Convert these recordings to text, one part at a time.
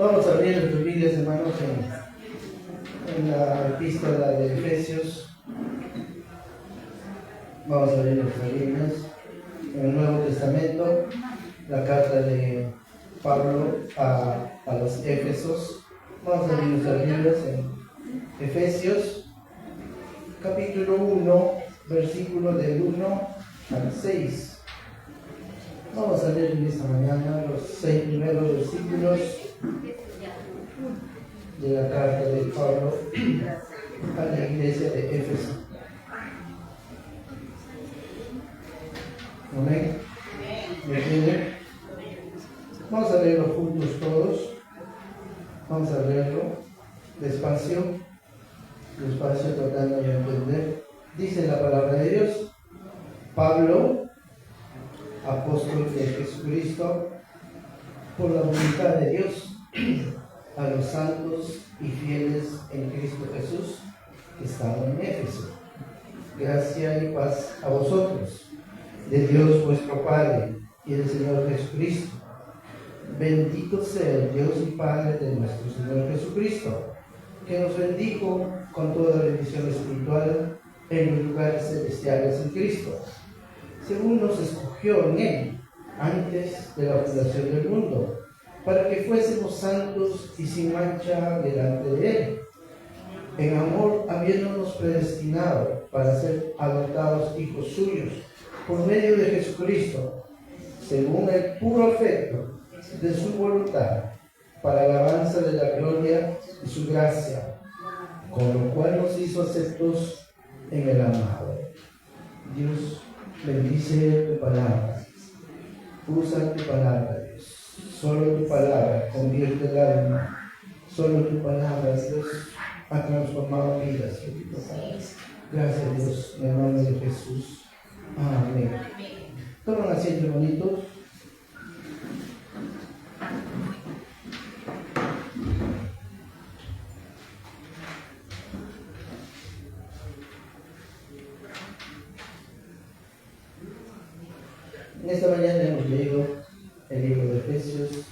Vamos a abrir nuestras Biblias, hermanos, en la epístola de Efesios. Vamos a abrir nuestras Biblias en el Nuevo Testamento, la carta de Pablo a los Éfesos. Vamos a abrir nuestras Biblias en Efesios, capítulo 1, versículo del 1 al 6. Vamos a leer en esta mañana los 6 primeros versículos de la carta de Pablo a la iglesia de Éfeso. Amén. ¿Me entienden? Vamos a leerlo juntos todos. Vamos a leerlo despacio, tratando de entender. Dice la palabra de Dios: Pablo, apóstol de Jesucristo, por la voluntad de Dios, a los santos y fieles en Cristo Jesús que están en Éfeso. Gracia y paz a vosotros, de Dios vuestro Padre y del Señor Jesucristo. Bendito sea el Dios y Padre de nuestro Señor Jesucristo, que nos bendijo con toda bendición espiritual en los lugares celestiales en Cristo, según nos escogió en Él antes de la fundación del mundo, para que fuésemos santos y sin mancha delante de Él, en amor habiéndonos predestinado para ser adoptados hijos suyos por medio de Jesucristo, según el puro afecto de su voluntad, para alabanza de la gloria de su gracia, con lo cual nos hizo aceptos en el amado. Dios bendice tu palabra. Usa tu palabra, Dios. Solo tu palabra convierte el alma. Solo tu palabra, Dios, ha transformado vidas. Gracias, Dios, en el nombre de Jesús. Amén. Toman asiento, bonitos. En esta mañana hemos leído el libro de Efesios,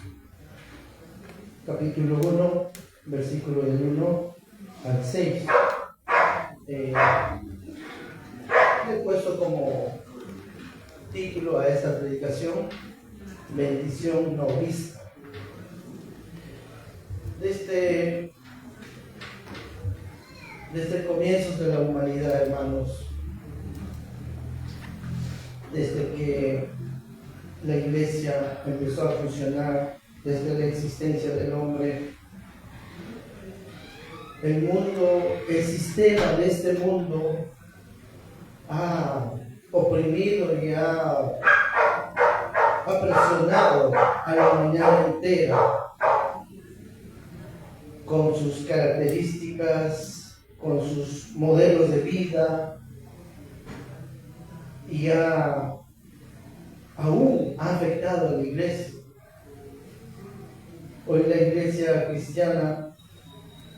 capítulo 1, versículo del 1 al 6. Le he puesto como título a esta predicación: bendición no vista. Desde comienzos de la humanidad, hermanos, desde que la iglesia empezó a funcionar, desde la existencia del hombre, el mundo, el sistema de este mundo ha oprimido y ha presionado a la humanidad entera con sus características, con sus modelos de vida, y aún ha afectado a la iglesia. Hoy la iglesia cristiana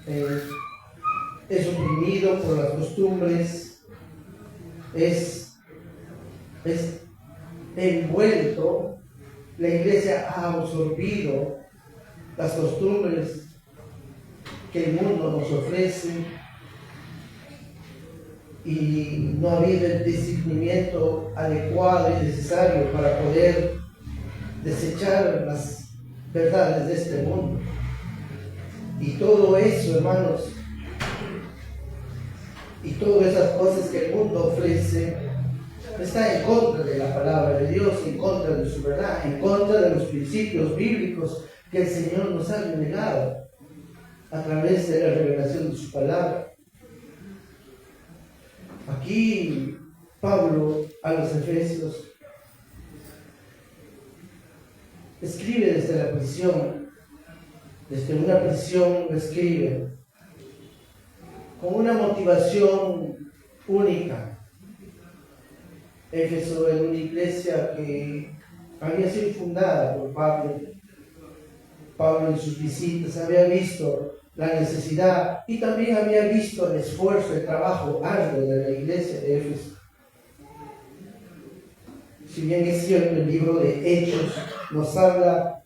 es oprimido por las costumbres, es envuelto. La iglesia ha absorbido las costumbres que el mundo nos ofrece, y no ha habido el discernimiento adecuado y necesario para poder desechar las verdades de este mundo. Y todo eso, hermanos, y todas esas cosas que el mundo ofrece, está en contra de la palabra de Dios, en contra de su verdad, en contra de los principios bíblicos que el Señor nos ha revelado a través de la revelación de su palabra. Aquí Pablo a los Efesios escribe desde la prisión, desde una prisión escribe con una motivación única. Éfeso era una iglesia que había sido fundada por Pablo. Pablo en sus visitas había visto la necesidad y también había visto el esfuerzo, el trabajo arduo de la iglesia de Éfeso. Si bien es cierto, el libro de Hechos nos habla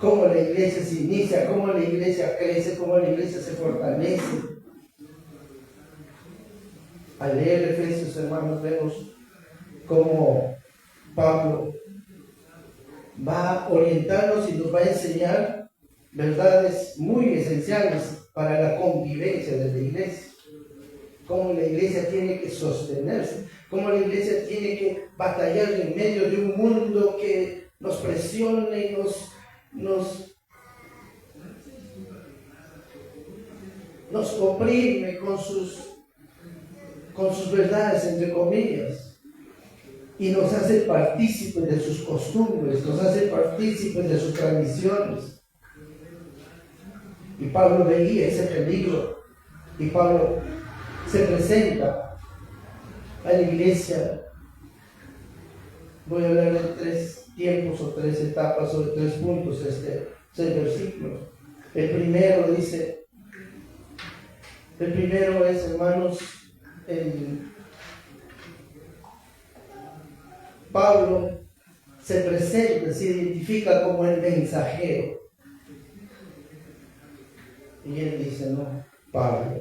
cómo la iglesia se inicia, cómo la iglesia crece, cómo la iglesia se fortalece. Al leer Efesios, hermanos, vemos cómo Pablo va a orientarnos y nos va a enseñar verdades muy esenciales para la convivencia de la iglesia. Cómo la iglesia tiene que sostenerse, cómo la iglesia tiene que batallar en medio de un mundo que nos presiona y nos oprime con sus verdades, entre comillas, y nos hace partícipes de sus costumbres, nos hace partícipes de sus tradiciones. Y Pablo veía ese peligro, y Pablo se presenta a la iglesia. Voy a hablar de 3 tiempos o 3 etapas o de 3 puntos este versículo. El primero es, hermanos, Pablo se presenta, se identifica como el mensajero. Y él dice, no, Pablo,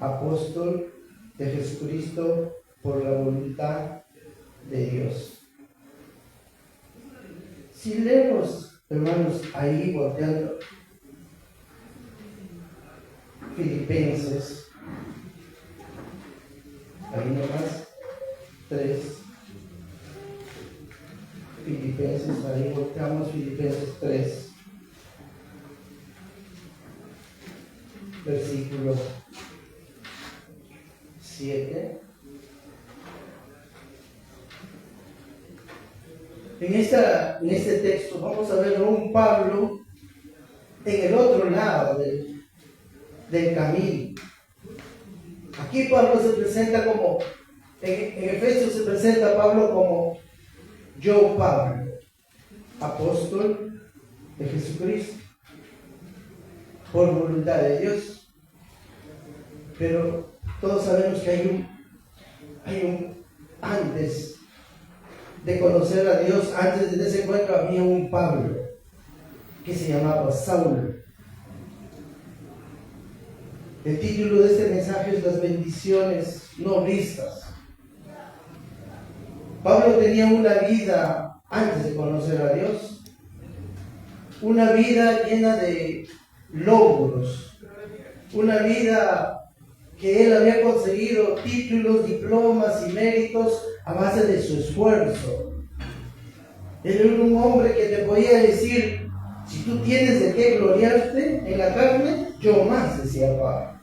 apóstol de Jesucristo por la voluntad de Dios. Si leemos, hermanos, ahí volteando Filipenses, ahí nomás, 3, Filipenses, ahí volteamos Filipenses 3, versículo 7. En este texto vamos a ver a un Pablo en el otro lado del camino. Aquí Pablo se presenta como, en Efesios se presenta a Pablo como yo, Pablo, apóstol de Jesucristo, por voluntad de Dios. Pero todos sabemos que hay un antes de conocer a Dios, antes de ese encuentro había un Pablo que se llamaba Saulo. El título de este mensaje es Las bendiciones no vistas. Pablo tenía una vida antes de conocer a Dios, una vida llena de logros, una vida que él había conseguido títulos, diplomas y méritos a base de su esfuerzo. Él era un hombre que te podía decir, si tú tienes de qué gloriarte en la carne, yo más, decía Pablo.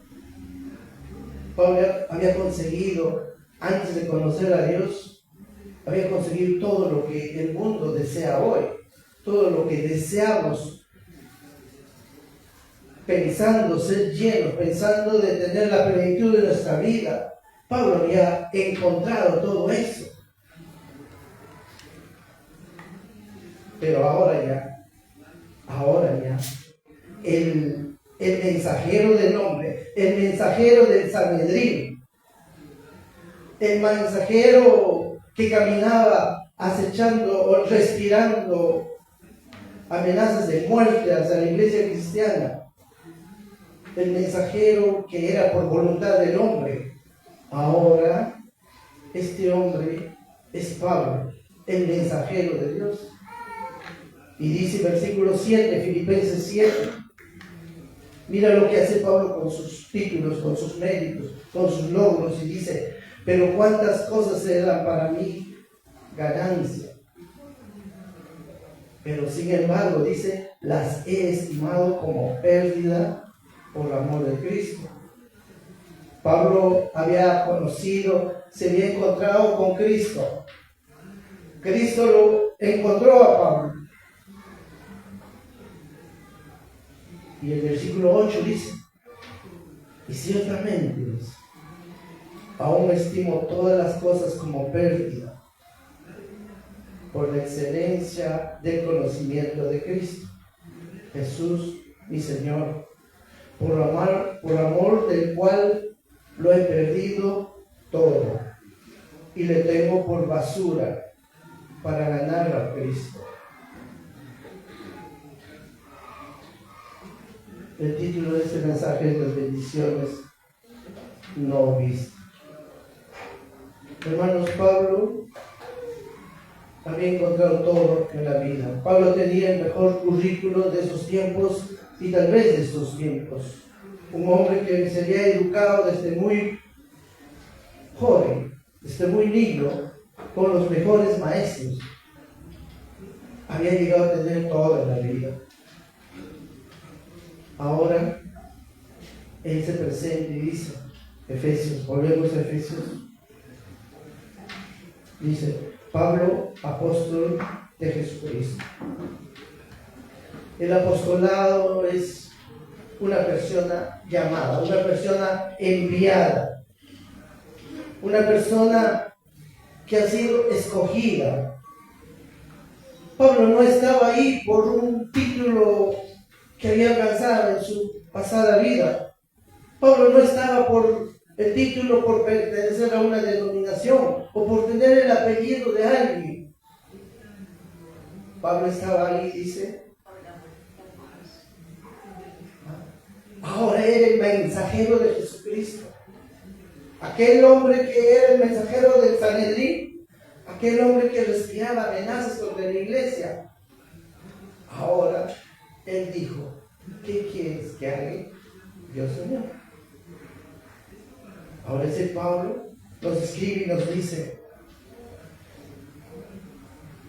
Pablo había conseguido, antes de conocer a Dios, había conseguido todo lo que el mundo desea hoy, todo lo que deseamos, pensando ser llenos, pensando de tener la plenitud de nuestra vida. Pablo había encontrado todo eso. Pero ahora ya, el mensajero del hombre, el mensajero del Sanedrín, el mensajero que caminaba acechando o respirando amenazas de muerte hacia la iglesia cristiana, el mensajero que era por voluntad del hombre, ahora este hombre es Pablo, el mensajero de Dios. Y dice versículo 7, Filipenses 7, mira lo que hace Pablo con sus títulos, con sus méritos, con sus logros, y dice, pero cuántas cosas eran para mí ganancia. Pero sin embargo, dice, las he estimado como pérdida por amor de Cristo. Pablo había conocido, se había encontrado con Cristo. Cristo lo encontró a Pablo. Y el versículo 8 dice, y ciertamente dice, aún estimo todas las cosas como pérdida por la excelencia del conocimiento de Cristo, Jesús mi Señor, por amor del cual lo he perdido todo y le tengo por basura para ganar a Cristo. El título de este mensaje es Las bendiciones no vistas. Hermanos, Pablo había encontrado todo en la vida. Pablo tenía el mejor currículo de esos tiempos y tal vez de estos tiempos. Un hombre que se había educado desde muy joven, desde muy niño, con los mejores maestros. Había llegado a tener todo en la vida. Ahora, él se presenta y dice, Efesios, volvemos a Efesios. Dice, Pablo, apóstol de Jesucristo. El apostolado es una persona llamada, una persona enviada, una persona que ha sido escogida. Pablo no estaba ahí por un título que había alcanzado en su pasada vida. Pablo no estaba por el título, por pertenecer a una denominación o por tener el apellido de alguien. Pablo estaba ahí, dice, ahora era el mensajero de Jesucristo. Aquel hombre que era el mensajero del Sanedrín, aquel hombre que respiraba amenazas contra la iglesia. Ahora él dijo, ¿qué quieres que haga? Dios Señor. Ahora ese Pablo nos escribe y nos dice,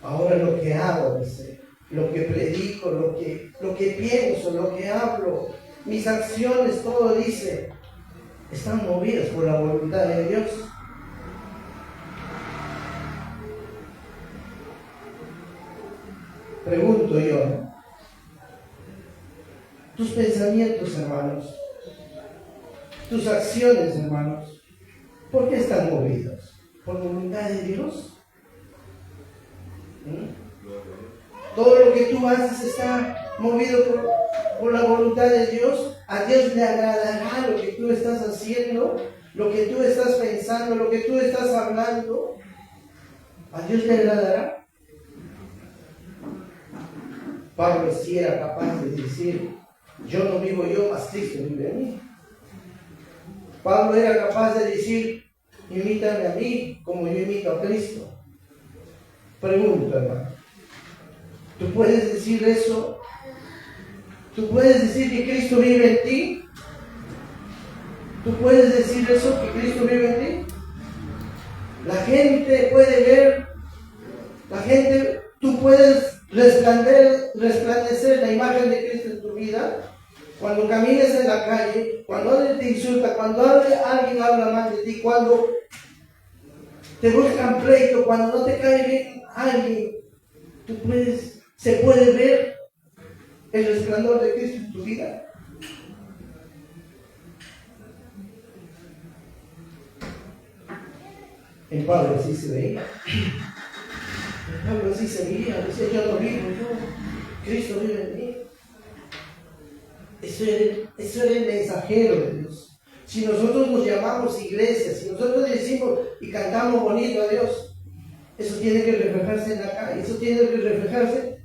ahora lo que hago, dice, lo que predico, lo que pienso, lo que hablo, mis acciones, todo dice, están movidas por la voluntad de Dios. Pregunto yo, ¿no? Tus pensamientos, hermanos, tus acciones, hermanos, ¿por qué están movidos? ¿Por voluntad de Dios? Todo lo que tú haces está movido por la voluntad de Dios. A Dios le agradará lo que tú estás haciendo, lo que tú estás pensando, lo que tú estás hablando. A Dios le agradará. Pablo sí era capaz de decir, yo no vivo yo, mas Cristo vive en mí. Pablo era capaz de decir, imítame a mí como yo imito a Cristo. Pregunta, hermano, ¿tú puedes decir eso? ¿Tú puedes decir que Cristo vive en ti? ¿Tú puedes decir eso, que Cristo vive en ti? La gente puede ver, tú puedes resplandecer la imagen de Cristo en tu vida. Cuando camines en la calle, cuando alguien te insulta, cuando alguien habla mal de ti, cuando te buscan pleito, cuando no te cae bien alguien, se puede ver el resplandor de Cristo en tu vida. En Pablo sí se veía. En Pablo sí se veía. Decía, yo no vivo, Cristo vive en mí. Eso era el mensajero de Dios. Si nosotros nos llamamos iglesia, si nosotros decimos y cantamos bonito a Dios, eso tiene que reflejarse en la calle, eso tiene que reflejarse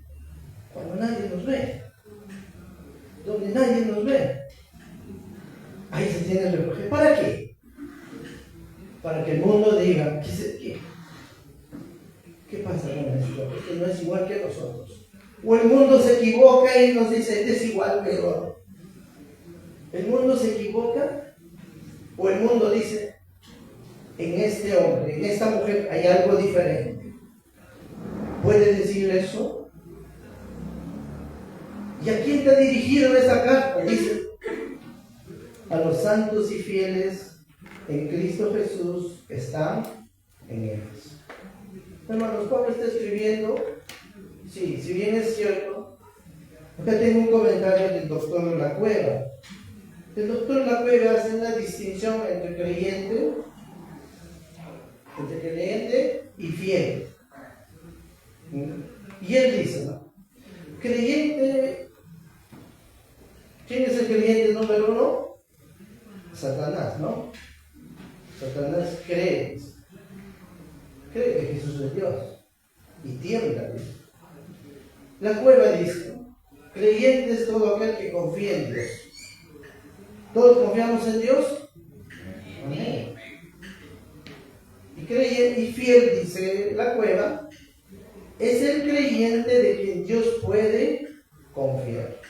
cuando nadie nos ve, donde nadie nos ve. Ahí se tiene que reflejar. ¿Para qué? Para que el mundo diga, ¿qué pasa con esto? Porque no es igual que nosotros. O el mundo se equivoca y nos dice, es igual, pero el mundo se equivoca, o el mundo dice, en este hombre, en esta mujer hay algo diferente. ¿Puede decir eso? ¿Y a quién te ha dirigido esa carta? Dice, a los santos y fieles en Cristo Jesús que están en Éfeso. Hermanos, Pablo está escribiendo, sí, si bien es cierto, acá tengo un comentario del doctor Lacueva. El doctor Lacueva hace una distinción entre creyente y fiel. Y él dice, ¿no? Creyente, ¿quién es el creyente número uno? Satanás, ¿no? Satanás cree que Jesús es Dios y tiembla. La Cueva dice, creyente es todo aquel que confía en Dios. ¿Todos confiamos en Dios? Amén. Y creyente y fiel, dice la Cueva, es el creyente de quien Dios puede confiar.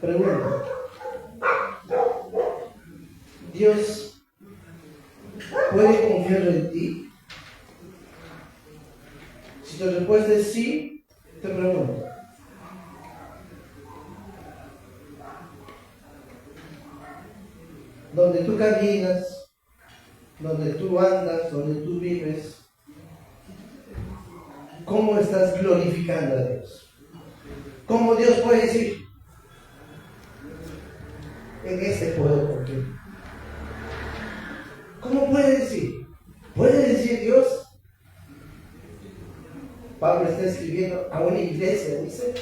Pregunta: ¿Dios puede confiar en ti? Si tu respuesta es sí, te pregunto: donde tú caminas, donde tú andas, donde tú vives, ¿cómo estás glorificando a Dios? ¿Cómo Dios puede decir: en este puedo confiar? ¿Cómo puede decir? ¿Puede decir Dios? Pablo está escribiendo a una iglesia, dice,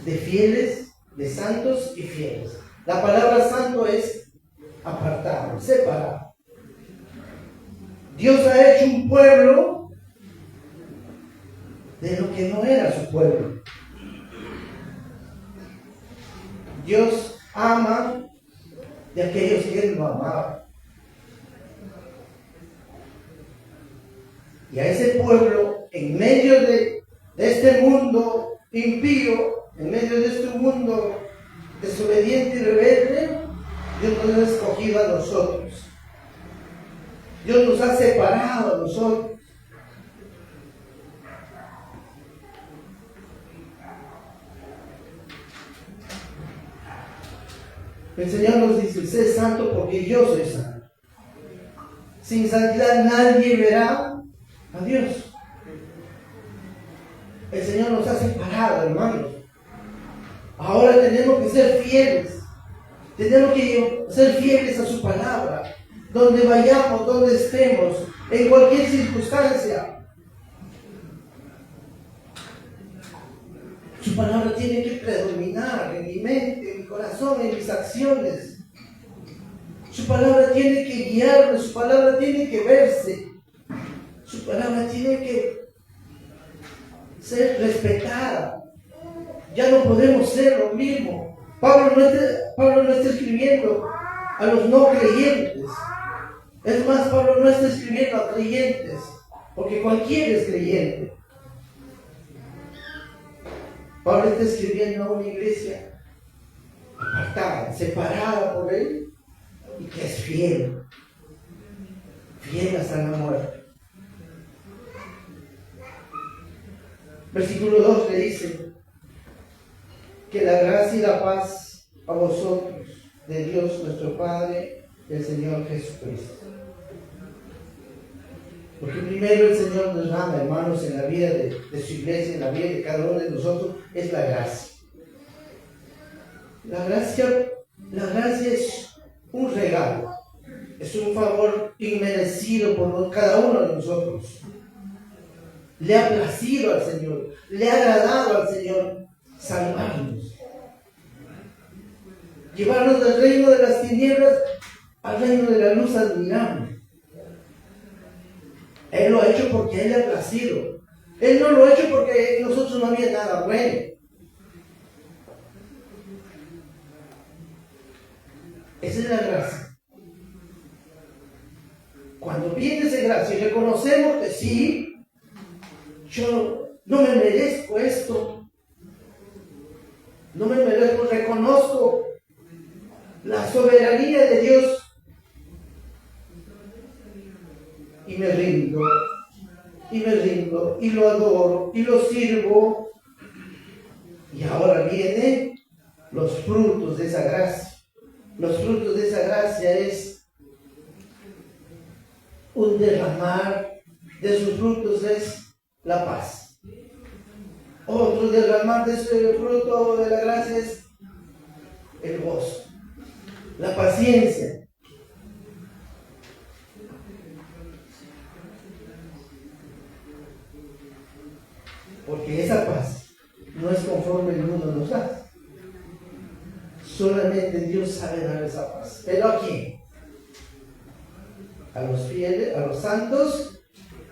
de fieles, de santos y fieles. La palabra santo es apartado, separado. Dios ha hecho un pueblo de lo que no era su pueblo. Dios ama de aquellos que Él no amaba. Y a ese pueblo, en medio de este mundo impío, en medio de este mundo desobediente y rebelde, Dios nos ha escogido a nosotros. Dios nos ha separado a nosotros. El Señor nos dice: sé santo porque yo soy santo. Sin santidad nadie verá a Dios. El Señor nos ha separado, hermanos. Ahora tenemos que ser fieles. Tenemos que ser fieles a su palabra. Donde vayamos, donde estemos, en cualquier circunstancia. Su palabra tiene que predominar en mi mente, en mi corazón, en mis acciones. Su palabra tiene que guiarme, su palabra tiene que verse. Su palabra tiene que ser respetada. Ya no podemos ser lo mismo. Pablo no está escribiendo a los no creyentes. Es más, Pablo no está escribiendo a creyentes, porque cualquiera es creyente. Pablo está escribiendo a una iglesia apartada, separada por él, y que es fiel. Fiel hasta la muerte. Versículo 2 le dice: que la gracia y la paz a vosotros, de Dios nuestro Padre, del Señor Jesucristo. Porque primero el Señor nos ama, hermanos, en la vida de su iglesia, en la vida de cada uno de nosotros, es la gracia. La gracia es un regalo, es un favor inmerecido por cada uno de nosotros. Le ha placido al Señor, le ha agradado al Señor salvarnos, llevarnos del reino de las tinieblas al reino de la luz admirable. Él lo ha hecho porque a Él le ha placido. Él no lo ha hecho porque en nosotros no había nada bueno. Esa es la gracia. Cuando viene esa gracia y reconocemos que sí, yo no me merezco esto, no me merezco, reconozco la soberanía de Dios y me rindo, y lo adoro, y lo sirvo. Y ahora vienen los frutos de esa gracia. Los frutos de esa gracia es un derramar de sus frutos, es la paz. Otro derramar de ese fruto de la gracia es el gozo, la paciencia. Porque esa paz no es conforme el mundo nos da. Solamente Dios sabe dar esa paz. ¿Pero a quién? a los fieles, a los santos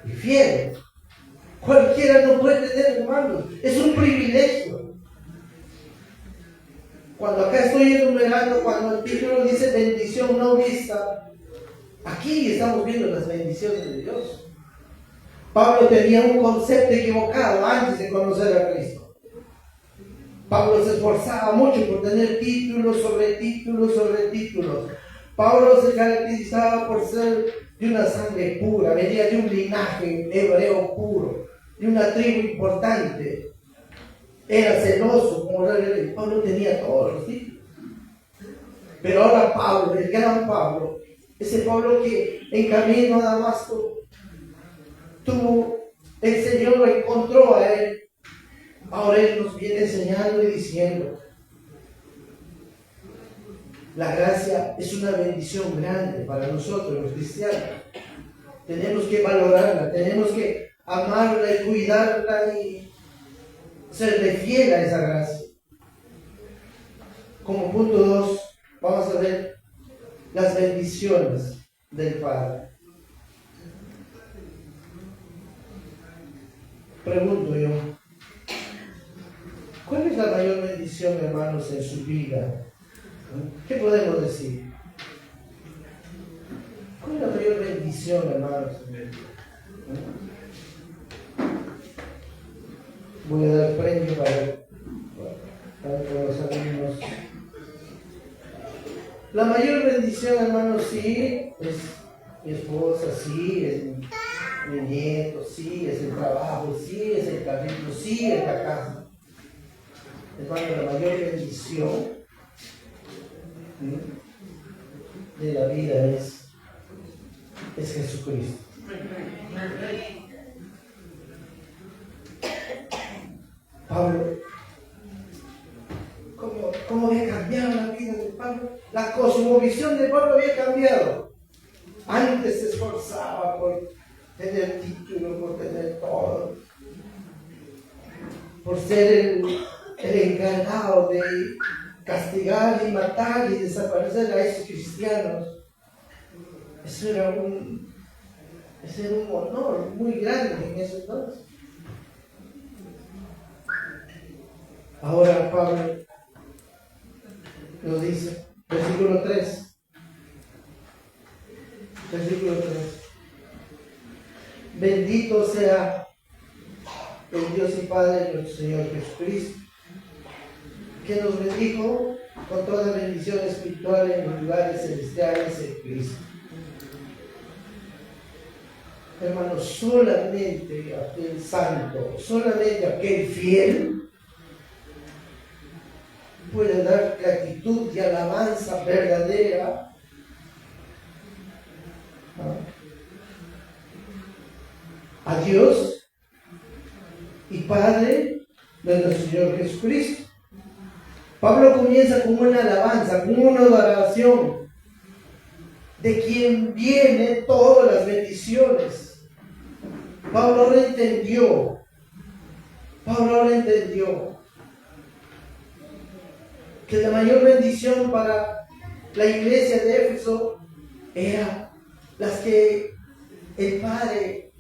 y fieles. Cualquiera no puede tener, hermanos. Es un privilegio. Cuando acá estoy enumerando, cuando el título dice bendición no vista, aquí estamos viendo las bendiciones de Dios. Pablo tenía un concepto equivocado antes de conocer a Cristo. Pablo se esforzaba mucho por tener títulos sobre títulos sobre títulos. Pablo se caracterizaba por ser de una sangre pura, venía de un linaje hebreo puro, de una tribu importante. Era celoso como rey. Pablo tenía todos los títulos. Pero ahora Pablo, el gran Pablo, ese Pablo que en camino a Damasco el Señor lo encontró a él. Ahora Él nos viene enseñando y diciendo: la gracia es una bendición grande para nosotros los cristianos. Tenemos que valorarla, tenemos que amarla y cuidarla y serle fiel a esa gracia. Como punto 2, vamos a ver las bendiciones del Padre. Pregunto yo, ¿cuál es la mayor bendición, hermanos, en su vida? ¿Qué podemos decir? ¿Cuál es la mayor bendición, hermanos, en su vida? Voy a dar premio para los alumnos. La mayor bendición, hermanos, sí, es mi esposa, sí, es mi nieto, sí, es el trabajo, sí, es el carrito, sí, es la casa. Hermano, la mayor bendición de la vida es Jesucristo. Pablo, ¿cómo había cambiado la vida de Pablo? La cosmovisión de Pablo había cambiado. Antes se esforzaba por tener título, por tener todo, por ser el encargado de castigar y matar y desaparecer a esos cristianos. Eso era un honor muy grande en ese entonces. Ahora Pablo nos dice, versículo 3. Bendito sea el Dios y Padre de nuestro Señor Jesucristo, que nos bendijo con toda bendición espiritual en los lugares celestiales en Cristo. Hermanos, solamente aquel santo, solamente aquel fiel puede dar gratitud y alabanza verdadera a Dios y Padre de nuestro Señor Jesucristo. Pablo comienza con una alabanza, con una adoración de quien vienen todas las bendiciones. Pablo ahora entendió que la mayor bendición para la iglesia de Éfeso era las que el Padre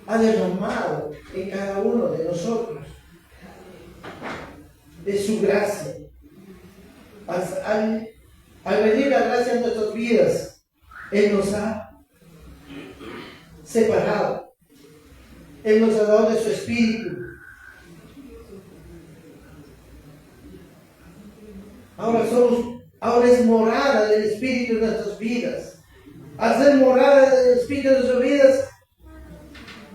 ha derramado en cada uno de nosotros, de su gracia. Al venir la gracia en nuestras vidas, Él nos ha separado, Él nos ha dado de su Espíritu. Ahora es morada del Espíritu en nuestras vidas. Al ser morada del Espíritu en nuestras vidas,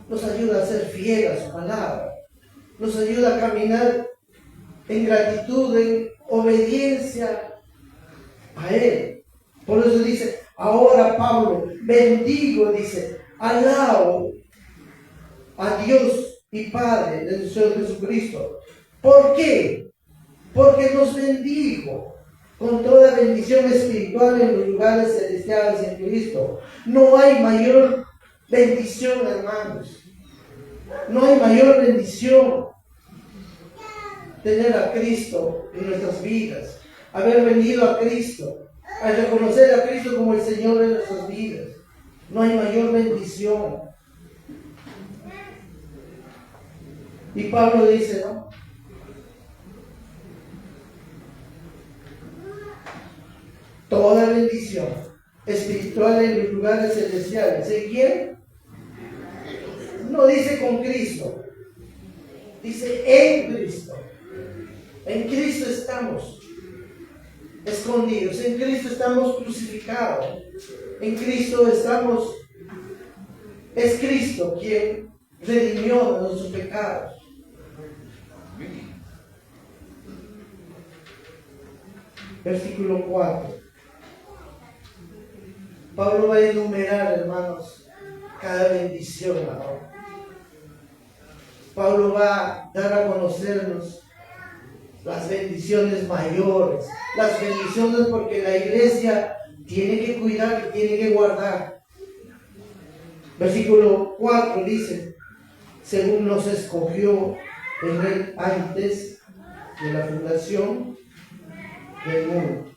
nos ayuda a ser fiel a su palabra, nos ayuda a caminar en gratitud, en obediencia a Él. Por eso dice, ahora Pablo, bendigo, dice, alabo a Dios y Padre de nuestro Señor Jesucristo. ¿Por qué? Porque nos bendijo con toda bendición espiritual en los lugares celestiales en Cristo. No hay mayor bendición, hermanos. No hay mayor bendición tener a Cristo en nuestras vidas, haber venido a Cristo, a reconocer a Cristo como el Señor de nuestras vidas. No hay mayor bendición. Y Pablo dice, ¿no? Toda bendición espiritual en los lugares celestiales. ¿En quién? No dice con Cristo. Dice en Cristo. En Cristo estamos escondidos. En Cristo estamos crucificados. En Cristo estamos. Es Cristo quien redimió de nuestros pecados. Versículo 4. Pablo va a enumerar, hermanos, cada bendición ahora. Pablo va a dar a conocernos las bendiciones mayores, las bendiciones porque la iglesia tiene que cuidar y tiene que guardar. Versículo 4 dice, según nos escogió en él antes de la fundación del mundo.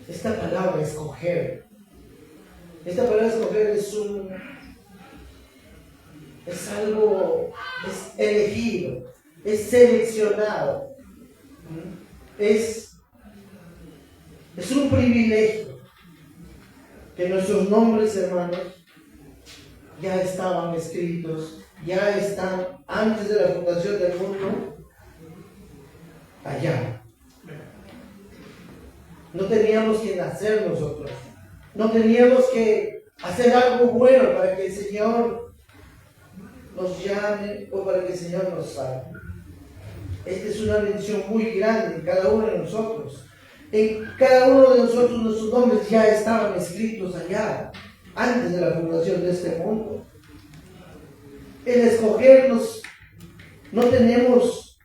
Esta palabra escoger, es algo, es elegido, es seleccionado, es un privilegio que nuestros nombres, hermanos, ya estaban escritos, ya están antes de la fundación del mundo, allá. No teníamos que nacer nosotros, no teníamos que hacer algo bueno para que el Señor nos llame o para que el Señor nos salve. Esta es una bendición muy grande en cada uno de nosotros. En cada uno de nosotros nuestros nombres ya estaban escritos allá, antes de la fundación de este mundo. El escogernos, no tenemos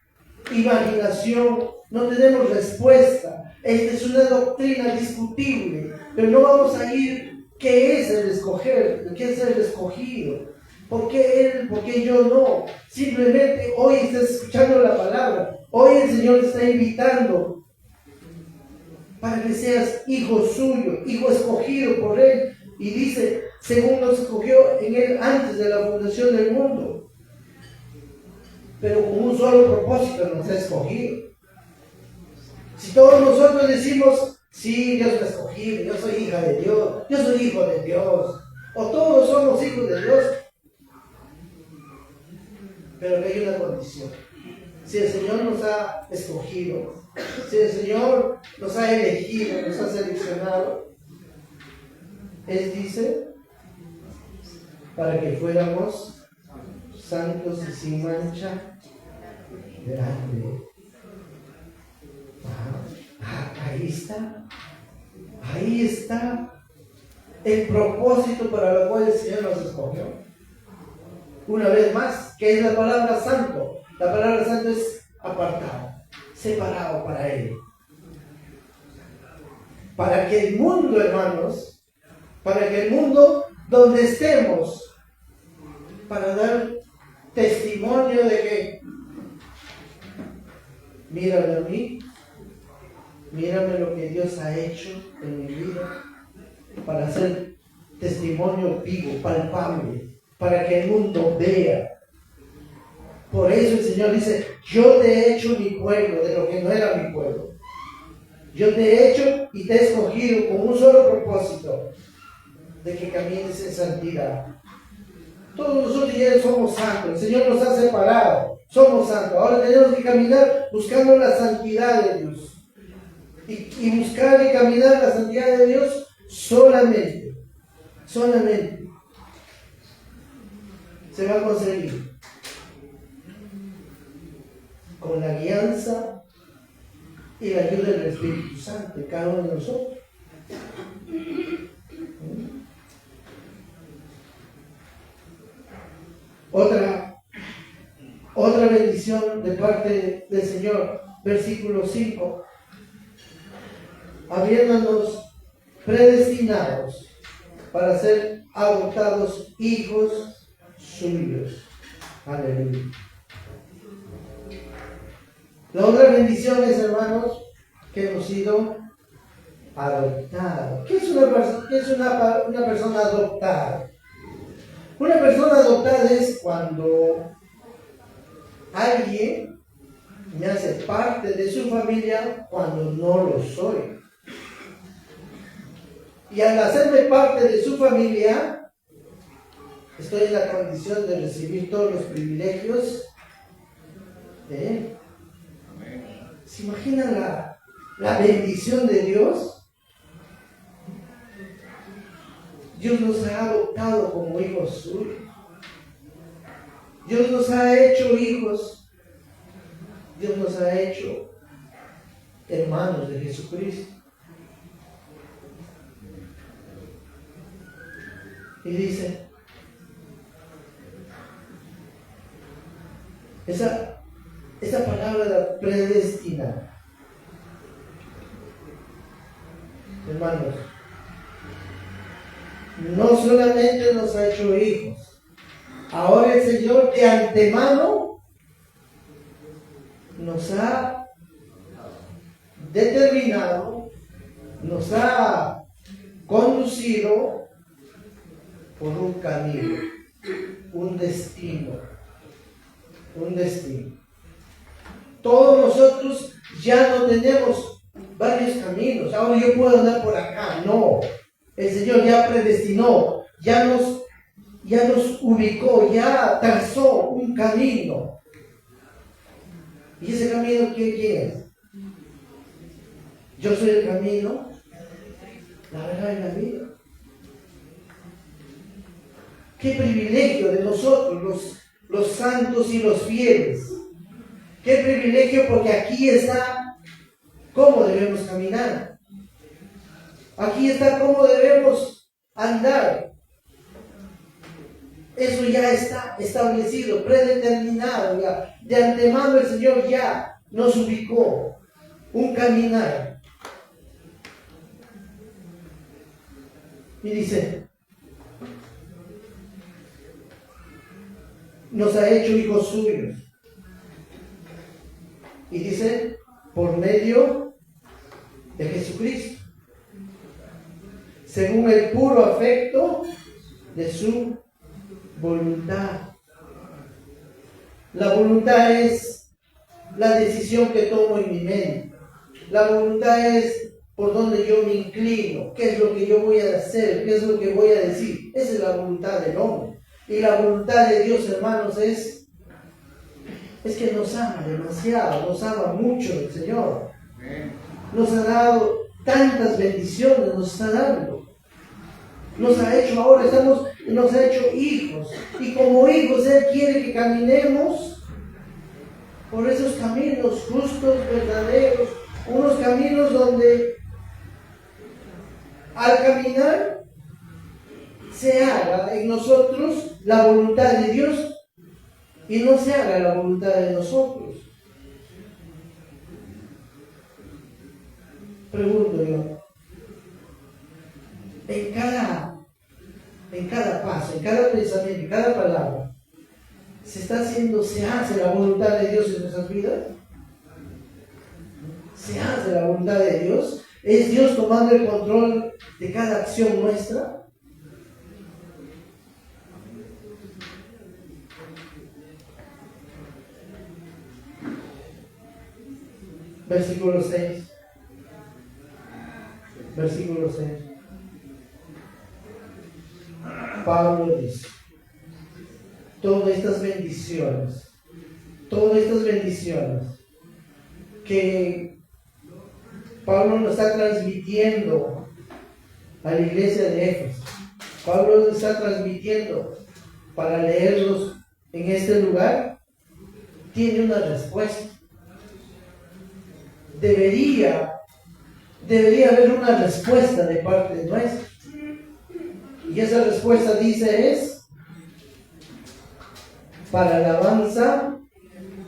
imaginación, no tenemos respuesta. Esta es una doctrina discutible, pero no vamos a ir qué es el escoger, qué es el escogido. ¿Por qué él? ¿Por qué yo no? Simplemente hoy estás escuchando la palabra. Hoy el Señor te está invitando para que seas hijo suyo, hijo escogido por Él. Y dice, según nos escogió en Él antes de la fundación del mundo. Pero con un solo propósito nos ha escogido. Si todos nosotros decimos, sí, Dios me ha escogido, yo soy hija de Dios, yo soy hijo de Dios, o todos somos hijos de Dios, pero que hay una condición. Si el Señor nos ha escogido, si el Señor nos ha elegido, nos ha seleccionado, Él dice, para que fuéramos santos y sin mancha delante. Ahí está el propósito para el cual el Señor nos escogió. Una vez más, ¿qué es la palabra santo? La palabra santo es apartado, separado para Él. Para que el mundo, hermanos, para que el mundo donde estemos, para dar testimonio de que, mírame a mí, mírame lo que Dios ha hecho en mi vida, para hacer testimonio vivo, palpable, para que el mundo vea. Por eso el Señor dice, yo te he hecho mi pueblo de lo que no era mi pueblo. Yo te he hecho y te he escogido con un solo propósito, de que camines en santidad. Todos nosotros ya somos santos, el Señor nos ha separado, somos santos. Ahora tenemos que caminar buscando la santidad de Dios. Y buscar y caminar la santidad de Dios solamente se va a conseguir con la guianza y la ayuda del Espíritu Santo de cada uno de nosotros. Otra bendición de parte del Señor, versículo 5, habiéndonos predestinados para ser adoptados hijos suyos. Aleluya. La otra bendición es, hermanos, que hemos sido Adoptado. ¿Qué es una persona adoptada? Una persona adoptada es cuando alguien me hace parte de su familia cuando no lo soy. Y al hacerme parte de su familia, estoy en la condición de recibir todos los privilegios de Él. ¿Se imaginan la bendición de Dios? Dios nos ha adoptado como hijos suyos. Dios nos ha hecho hijos. Dios nos ha hecho hermanos de Jesucristo. Y dice, esa palabra predestinada. Hermanos, no solamente nos ha hecho hijos, ahora el Señor de antemano nos ha determinado, nos ha conducido por un camino, un destino. Todos nosotros ya no tenemos varios caminos. Ahora yo puedo andar por acá. No. El Señor ya predestinó, ya nos ubicó, ya trazó un camino. ¿Y ese camino quién es? Yo soy el camino, la verdad y la vida. Qué privilegio de nosotros, los santos y los fieles. Qué privilegio, porque aquí está cómo debemos caminar. Aquí está cómo debemos andar. Eso ya está establecido, predeterminado ya. De antemano el Señor ya nos ubicó un caminar. Y dice, nos ha hecho hijos suyos. Y dice, por medio de Jesucristo, según el puro afecto de su voluntad. La voluntad es la decisión que tomo en mi mente. La voluntad es por donde yo me inclino, qué es lo que yo voy a hacer, qué es lo que voy a decir. Esa es la voluntad del hombre. Y la voluntad de Dios, hermanos, es que nos ama demasiado, nos ama mucho el Señor. Nos ha dado tantas bendiciones, nos está dando. Nos ha hecho ahora, nos ha hecho hijos. Y como hijos, Él quiere que caminemos por esos caminos justos, verdaderos, unos caminos donde al caminar se haga en nosotros la voluntad de Dios y no se haga la voluntad de nosotros. Pregunto yo, en cada paso, en cada pensamiento, en cada palabra, se hace la voluntad de Dios en nuestras vidas? ¿Se hace la voluntad de Dios? ¿Es Dios tomando el control de cada acción nuestra? Versículo 6. Pablo dice, todas estas bendiciones que Pablo nos está transmitiendo a la iglesia de Éfeso, Pablo nos está transmitiendo para leerlos en este lugar, tiene una respuesta. Debería haber una respuesta de parte nuestra. Y esa respuesta dice es para alabanza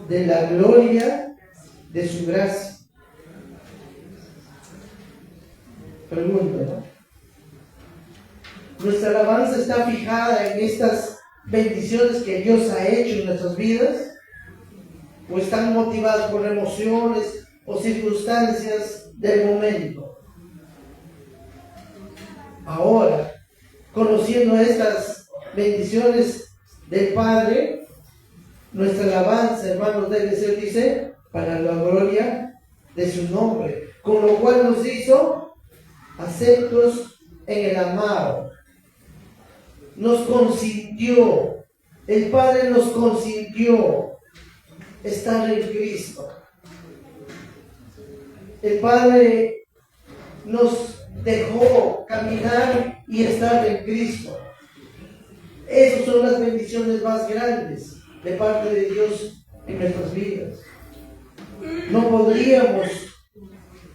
de la gloria de su gracia. Pregunto, ¿no? ¿Nuestra alabanza está fijada en estas bendiciones que Dios ha hecho en nuestras vidas? ¿O están motivadas por emociones o circunstancias del momento? Ahora, conociendo estas bendiciones del Padre, nuestra alabanza, hermanos, debe ser, dice, para la gloria de su nombre, con lo cual nos hizo aceptos en el amado. Nos consintió, el Padre nos consintió estar en Cristo. El Padre nos dejó caminar y estar en Cristo. Esas son las bendiciones más grandes de parte de Dios en nuestras vidas. No podríamos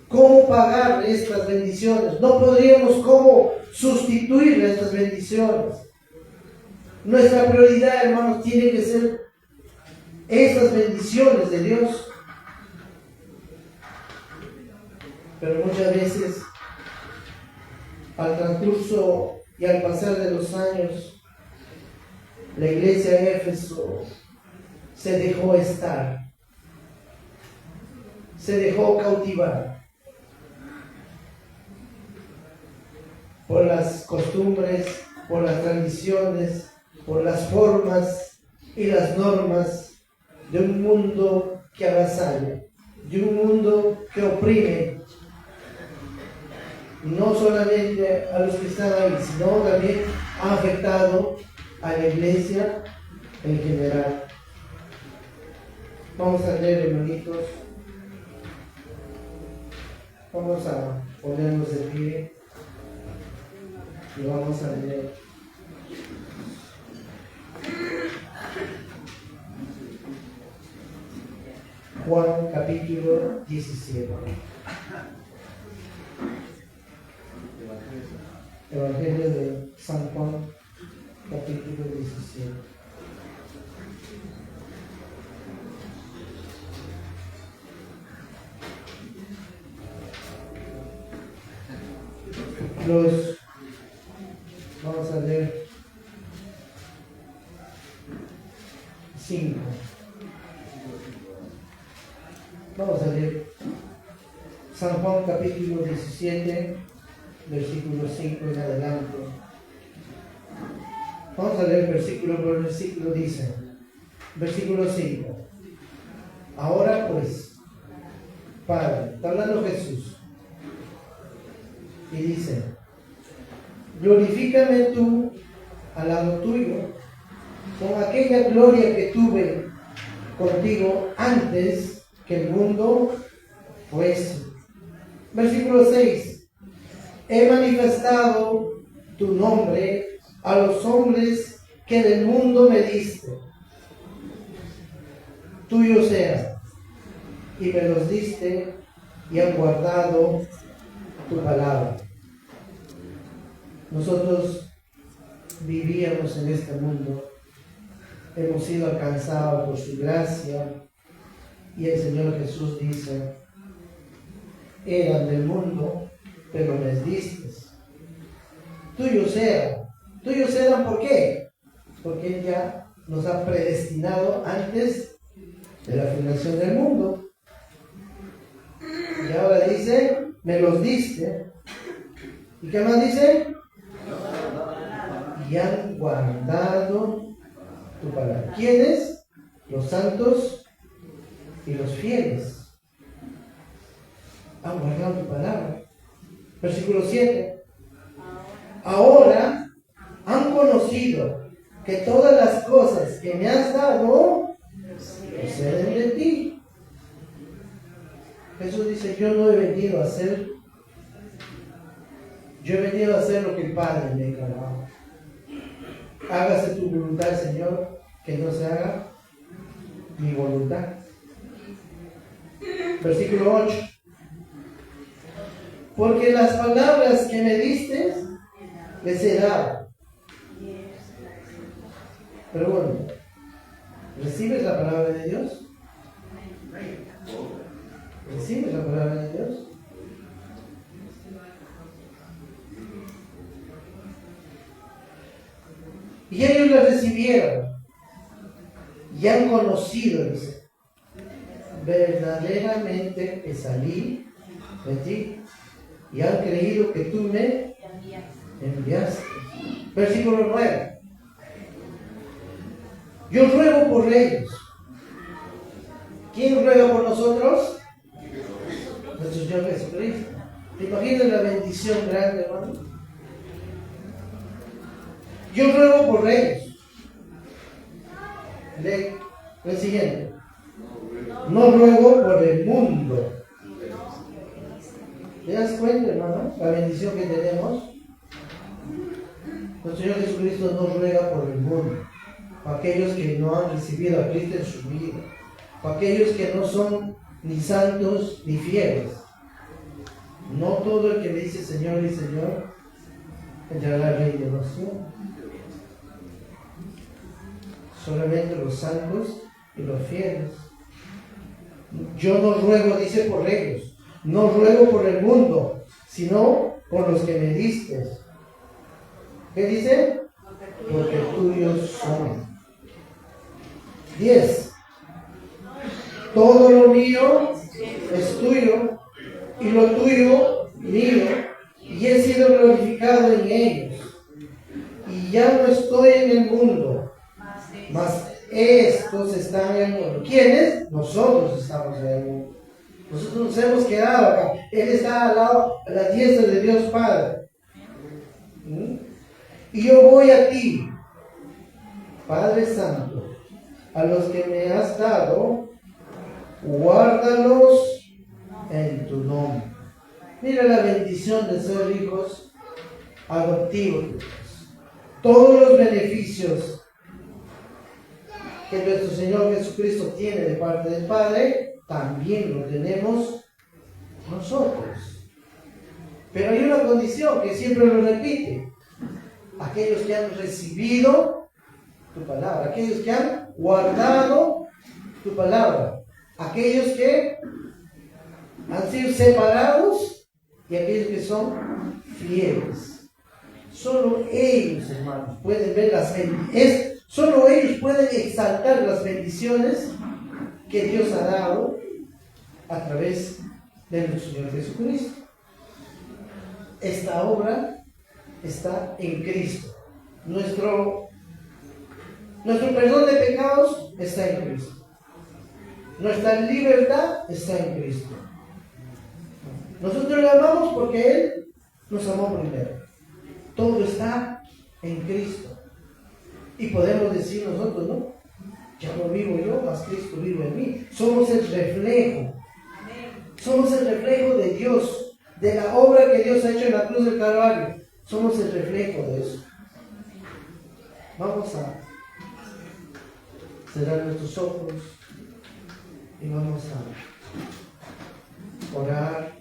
cómo pagar estas bendiciones, no podríamos cómo sustituir estas bendiciones. Nuestra prioridad, hermanos, tiene que ser estas bendiciones de Dios. Pero muchas veces, al transcurso y al pasar de los años, la iglesia de Éfeso se dejó estar, se dejó cautivar por las costumbres, por las tradiciones, por las formas y las normas de un mundo que avasalla, de un mundo que oprime, no solamente a los que están ahí, sino también ha afectado a la iglesia en general. Vamos a leer, hermanitos. Vamos a ponernos de pie y vamos a leer. Juan capítulo 17. Evangelio de San Juan capítulo 17. Vamos a leer 5. Vamos a leer San Juan capítulo 17, versículo 5 en adelante. Vamos a leer versículo por versículo. Dice, versículo 5. Ahora pues, Padre, está hablando Jesús, y dice, glorifícame tú al lado tuyo con aquella gloria que tuve contigo antes que el mundo fuese. Versículo 6. He manifestado tu nombre a los hombres que del mundo me diste. Tuyo sea, y me los diste y han guardado tu palabra. Nosotros vivíamos en este mundo, hemos sido alcanzados por su gracia, y el Señor Jesús dice, eran del mundo, pero les diste. Tuyos eran, ¿por qué? Porque Él ya nos ha predestinado antes de la fundación del mundo. Y ahora dice, me los diste. ¿Y qué más dice? Y han guardado tu palabra. ¿Quiénes? Los santos y los fieles. Han guardado tu palabra. Versículo 7. Ahora han conocido que todas las cosas que me has dado proceden de ti. Jesús dice, yo no he venido a hacer, yo he venido a hacer lo que el Padre me ha encargado. Hágase tu voluntad, Señor, que no se haga mi voluntad. Versículo 8. Porque las palabras que me diste les he dado. Pregunta, ¿recibes la palabra de Dios? ¿Recibes la palabra de Dios? Y ellos la recibieron y han conocido, dice, verdaderamente que salí de ti y han creído que tú me enviaste. Versículo 9. Yo ruego por ellos. ¿Quién ruega por nosotros? Nuestro Señor Jesucristo. ¿Te imaginas la bendición grande, hermano? Yo ruego por ellos. Lee el siguiente. No ruego por el mundo. ¿Te das cuenta, hermano? La bendición que tenemos. Nuestro Señor Jesucristo nos ruega por el mundo. Para aquellos que no han recibido a Cristo en su vida. Para aquellos que no son ni santos ni fieles. No todo el que me dice Señor y Señor entrará al reino de los cielos. Solamente los santos y los fieles. Yo no ruego, dice, por ellos. No ruego por el mundo, sino por los que me diste. ¿Qué dice? Porque tuyos son. 10. Todo lo mío es tuyo, y lo tuyo mío, y he sido glorificado en ellos. Y ya no estoy en el mundo, mas estos están en el mundo. ¿Quiénes? Nosotros estamos en el mundo. Nosotros nos hemos quedado acá. Él está al lado, a la diestra de Dios Padre. Y yo voy a ti, Padre Santo, a los que me has dado, guárdalos en tu nombre. Mira la bendición de ser hijos adoptivos. Todos los beneficios que nuestro Señor Jesucristo tiene de parte del Padre, también lo tenemos nosotros. Pero hay una condición que siempre lo repite. Aquellos que han recibido tu palabra, aquellos que han guardado tu palabra, aquellos que han sido separados y aquellos que son fieles. Solo ellos, hermanos, pueden ver las bendiciones. Solo ellos pueden exaltar las bendiciones que Dios ha dado a través de nuestro Señor Jesucristo. Esta obra está en Cristo. Nuestro perdón de pecados está en Cristo. Nuestra libertad está en Cristo. Nosotros le amamos porque Él nos amó primero. Todo está en Cristo. Y podemos decir nosotros, ¿no? Ya no vivo yo, mas Cristo vive en mí. Somos el reflejo. Somos el reflejo de Dios, de la obra que Dios ha hecho en la cruz del Calvario. Somos el reflejo de eso. Vamos a cerrar nuestros ojos y vamos a orar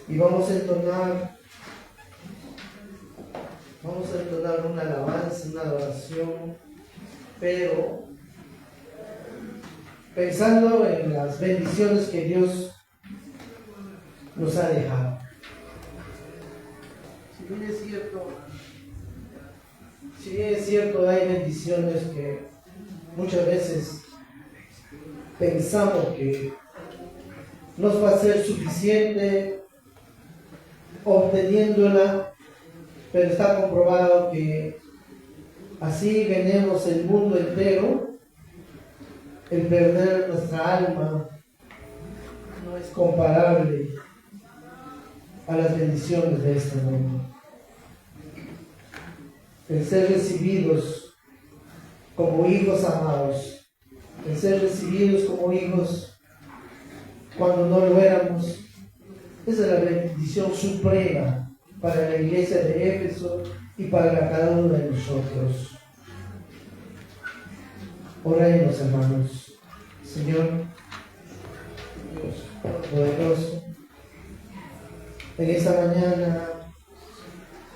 y vamos a entonar una alabanza, una adoración, pero pensando en las bendiciones que Dios nos ha dejado. Si bien es cierto, hay bendiciones que muchas veces pensamos que nos va a ser suficiente obteniéndola, pero está comprobado que así ganemos el mundo entero, el perder nuestra alma no es comparable a las bendiciones de este mundo. El ser recibidos como hijos amados, el ser recibidos como hijos cuando no lo éramos, esa es la bendición suprema para la iglesia de Éfeso y para cada uno de nosotros. Oremos, hermanos. Señor, Dios poderoso, en esta mañana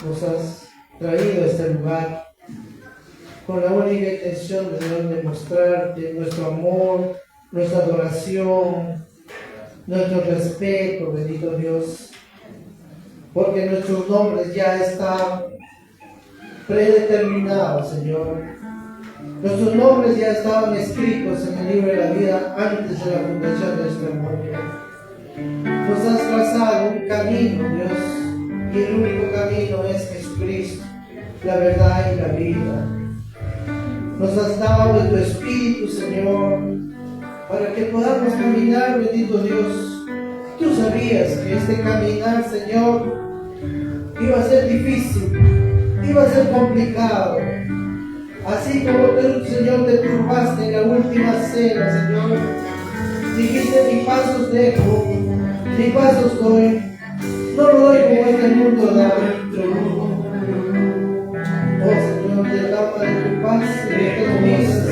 nos has traído a este lugar con la única intención de demostrarte nuestro amor, nuestra adoración, nuestro respeto, bendito Dios, porque nuestros nombres ya están predeterminados, Señor. Nuestros nombres ya estaban escritos en el libro de la vida antes de la fundación de este mundo. Nos has trazado un camino, Dios, y el único camino es Jesucristo, la verdad y la vida. Nos has dado de tu Espíritu, Señor, para que podamos caminar, bendito Dios. Tú sabías que este caminar, Señor, iba a ser difícil, iba a ser complicado. Así como tú, Señor, te turbaste en la última cena, Señor, dijiste: mi pasos dejo, mi pasos doy, no lo doy como este mundo da. Oh Señor, derrama de tu paz y de tu promesa.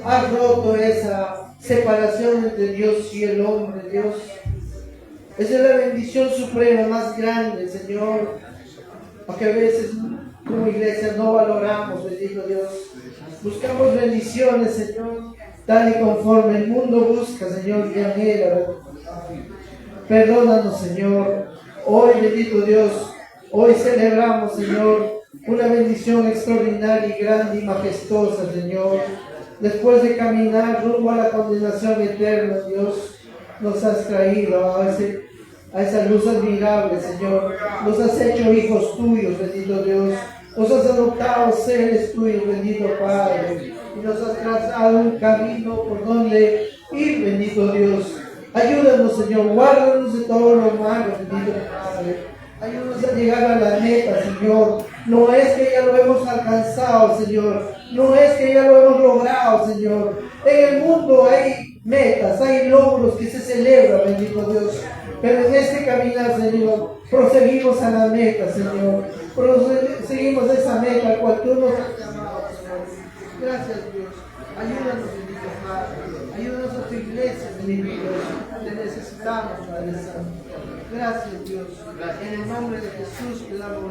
Has roto esa separación entre Dios y el hombre, Dios. Esa es la bendición suprema más grande, Señor. Porque a veces como iglesia no valoramos, bendito Dios. Buscamos bendiciones, Señor, tal y conforme el mundo busca, Señor, y anhela. Perdónanos, Señor. Hoy, bendito Dios, hoy celebramos, Señor, una bendición extraordinaria y grande y majestuosa, Señor. Después de caminar rumbo a la condenación eterna, Dios, nos has traído a ese a esa luz admirable, Señor. Nos has hecho hijos tuyos, bendito Dios. Nos has adoptado seres tuyos, bendito Padre. Y nos has trazado un camino por donde ir, bendito Dios. Ayúdanos, Señor. Guárdanos de todo lo malo, bendito Padre. Ayúdanos a llegar a la meta, Señor. No es que ya lo hemos alcanzado, Señor. No es que ya lo hemos logrado, Señor. En el mundo hay metas, hay logros que se celebran, bendito Dios. Pero en este caminar, Señor, proseguimos a la meta, Señor. Proseguimos a esa meta al cual tú nos has llamado, Señor. Gracias, Dios. Ayúdanos, bendito Padre. Ayúdanos a tu iglesia, bendito Dios. Te necesitamos, Padre Santo. Gracias, Dios. En el nombre de Jesús, te damos